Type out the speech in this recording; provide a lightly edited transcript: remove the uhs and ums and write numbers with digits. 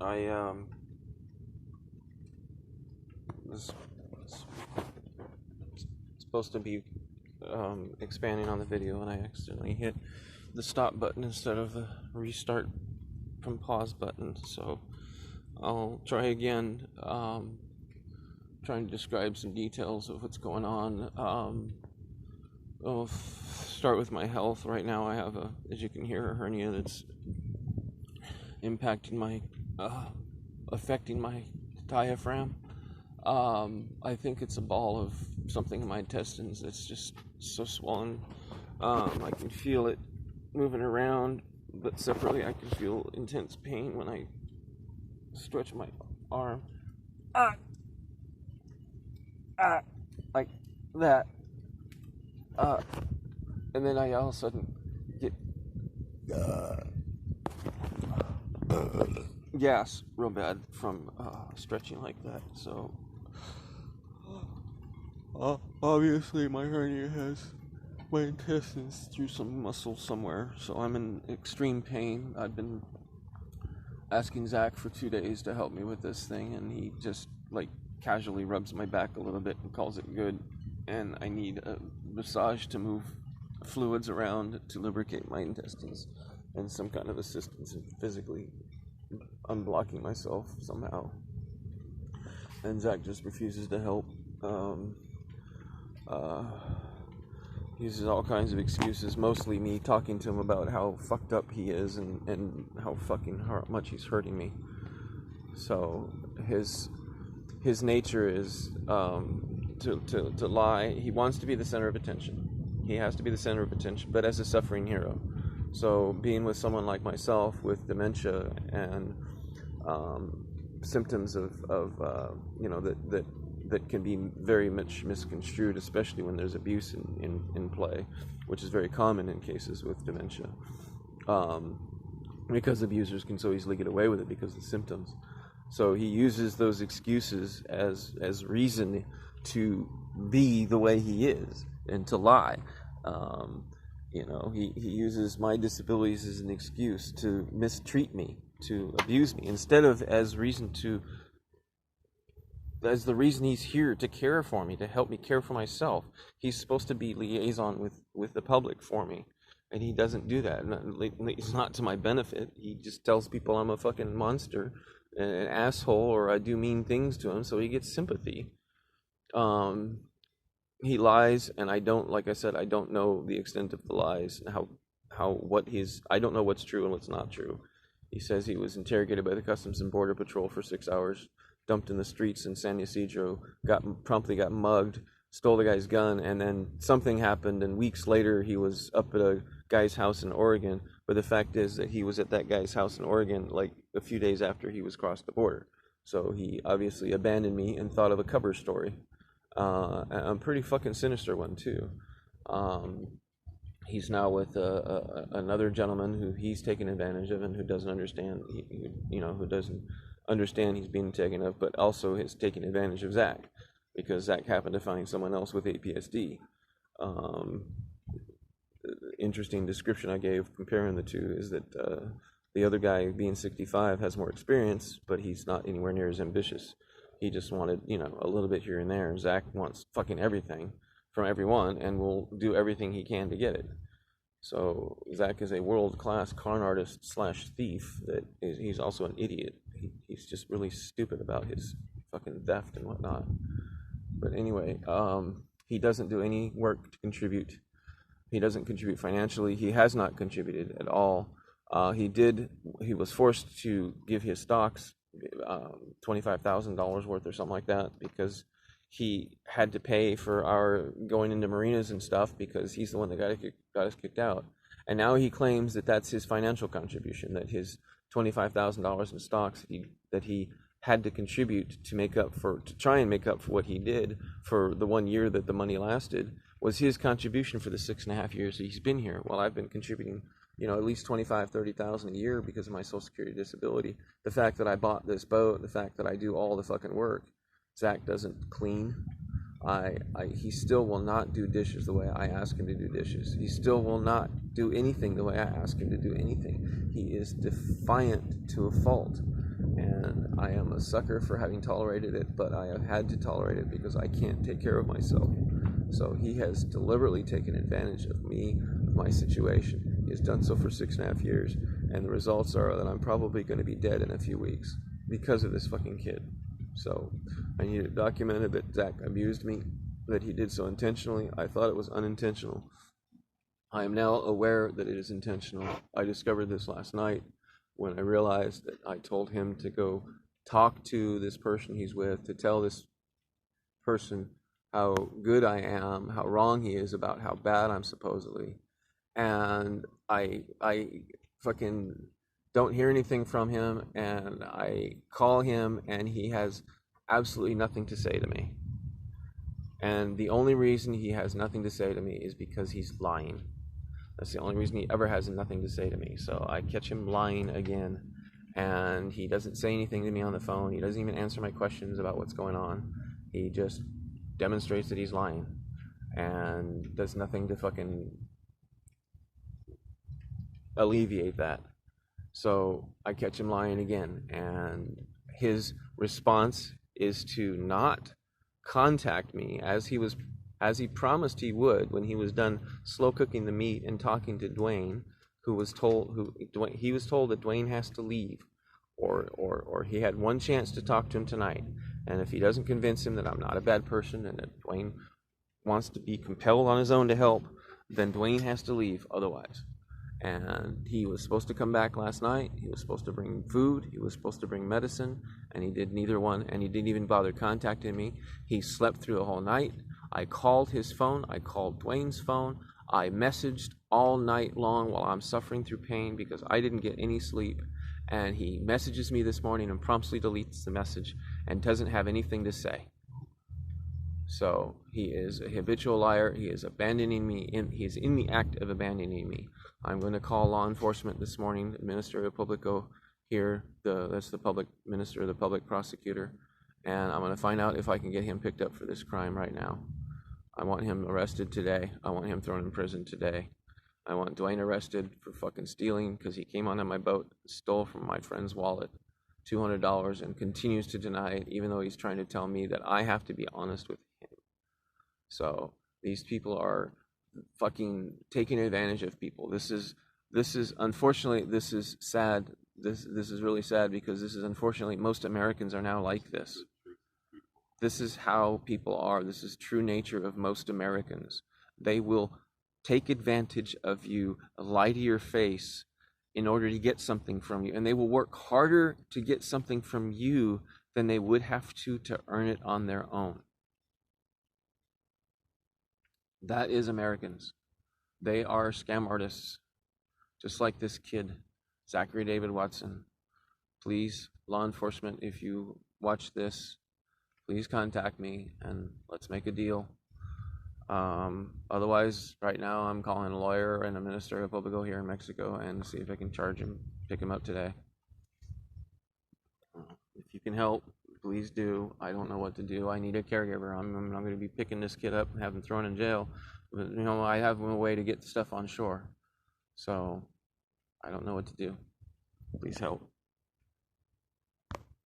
I was supposed to be expanding on the video, and I accidentally hit the stop button instead of the restart from pause button. So I'll try again, trying to describe some details of what's going on. I'll start with my health. Right now I have as you can hear, a hernia that's impacting affecting my diaphragm. I think it's a ball of something in my intestines that's just so swollen. I can feel it moving around, but separately I can feel intense pain when I stretch my arm. Like that. And then I all of a sudden get gas real bad from stretching like that. So obviously my hernia has my intestines through some muscle somewhere, so I'm in extreme pain. I've been asking Zach for 2 days to help me with this thing, and he just like casually rubs my back a little bit and calls it good. And I need a massage to move fluids around to lubricate my intestines, and some kind of assistance in physically unblocking myself somehow. And Zach just refuses to help. Uses all kinds of excuses, mostly me talking to him about how fucked up he is and how fucking much he's hurting me. So his nature is to lie. He wants to be the center of attention. He has to be the center of attention, but as a suffering hero. So being with someone like myself with dementia and symptoms of that can be very much misconstrued, especially when there's abuse in play, which is very common in cases with dementia, because abusers can so easily get away with it because of the symptoms. So he uses those excuses as reason to be the way he is and to lie. He uses my disabilities as an excuse to mistreat me, to abuse me, instead of as the reason he's here to care for me, to help me care for myself. He's supposed to be liaison with the public for me, and he doesn't do that. It's not to my benefit. He just tells people I'm a fucking monster, an asshole, or I do mean things to him, so he gets sympathy. He lies, and I don't know the extent of the lies, and I don't know what's true and what's not true. He says he was interrogated by the Customs and Border Patrol for 6 hours, dumped in the streets in San Ysidro, promptly got mugged, stole the guy's gun, and then something happened, and weeks later he was up at a guy's house in Oregon. But the fact is that he was at that guy's house in Oregon like a few days after he was crossed the border. So he obviously abandoned me and thought of a cover story. A pretty fucking sinister one too. He's now with another gentleman who he's taken advantage of and who doesn't understand, who doesn't understand he's being taken of, but also is taking advantage of Zach, because Zach happened to find someone else with APSD. Interesting description I gave comparing the two is that the other guy, being 65, has more experience, but he's not anywhere near as ambitious. He just wanted, a little bit here and there. Zach wants fucking everything from everyone and will do everything he can to get it. So Zach is a world-class con artist / thief. He's also an idiot. He's just really stupid about his fucking theft and whatnot. But anyway, he doesn't do any work to contribute. He doesn't contribute financially. He has not contributed at all. He was forced to give his stocks $25,000 worth or something like that, because he had to pay for our going into marinas and stuff, because he's the one that got us kicked out. And now he claims that that's his financial contribution, that his $25,000 in stocks that he had to contribute to try and make up for what he did for the 1 year that the money lasted, was his contribution for the 6.5 years that he's been here, while I've been contributing at least $25,000-$30,000 a year because of my Social Security disability. The fact that I bought this boat, the fact that I do all the fucking work. Zach doesn't clean. He still will not do dishes the way I ask him to do dishes. He still will not do anything the way I ask him to do anything. He is defiant to a fault. and I am a sucker for having tolerated it, but I have had to tolerate it because I can't take care of myself. So he has deliberately taken advantage of me, of my situation. He has done so for 6.5 years, and the results are that I'm probably going to be dead in a few weeks because of this fucking kid. So I need it documented that Zach abused me, that he did so intentionally. I thought it was unintentional. I am now aware that it is intentional. I discovered this last night when I realized that I told him to go talk to this person he's with, to tell this person how good I am, how wrong he is about how bad I'm supposedly. And I fucking don't hear anything from him, and I call him and he has absolutely nothing to say to me. And the only reason he has nothing to say to me is because he's lying. That's the only reason he ever has nothing to say to me. So I catch him lying again, and he doesn't say anything to me on the phone. He doesn't even answer my questions about what's going on. He just demonstrates that he's lying and does nothing to fucking alleviate that. So I catch him lying again, and his response is to not contact me as he promised he would when he was done slow cooking the meat and talking to Dwayne, he was told that Dwayne has to leave, or he had one chance to talk to him tonight, and if he doesn't convince him that I'm not a bad person and that Dwayne wants to be compelled on his own to help, then Dwayne has to leave otherwise. And he was supposed to come back last night. He was supposed to bring food. He was supposed to bring medicine, and he did neither one, and he didn't even bother contacting me. He slept through the whole night. I called his phone. I called Dwayne's phone. I messaged all night long while I'm suffering through pain because I didn't get any sleep. And he messages me this morning and promptly deletes the message and doesn't have anything to say. So he is a habitual liar. He is abandoning me. He is in the act of abandoning me. I'm going to call law enforcement this morning, Minister Publico here, that's the public minister, the public prosecutor, and I'm going to find out if I can get him picked up for this crime right now. I want him arrested today. I want him thrown in prison today. I want Dwayne arrested for fucking stealing because he came onto my boat, stole from my friend's wallet $200 and continues to deny it, even though he's trying to tell me that I have to be honest with him. So these people are fucking taking advantage of people. This is unfortunately, this is sad. This is really sad because this is unfortunately, most Americans are now like this. This is how people are. This is true nature of most Americans. They will take advantage of you, lie to your face in order to get something from you, and they will work harder to get something from you than they would have to earn it on their own. That is Americans. They are scam artists, just like this kid, Zachary David Watson. Please, law enforcement, if you watch this, please contact me and let's make a deal. Otherwise, right now I'm calling a lawyer and a minister of Publico here in Mexico and see if I can charge him, pick him up today. If you can help, please do. I don't know what to do. I need a caregiver. I'm not going to be picking this kid up and have him thrown in jail. But, I have a way to get stuff on shore. So I don't know what to do. Please help.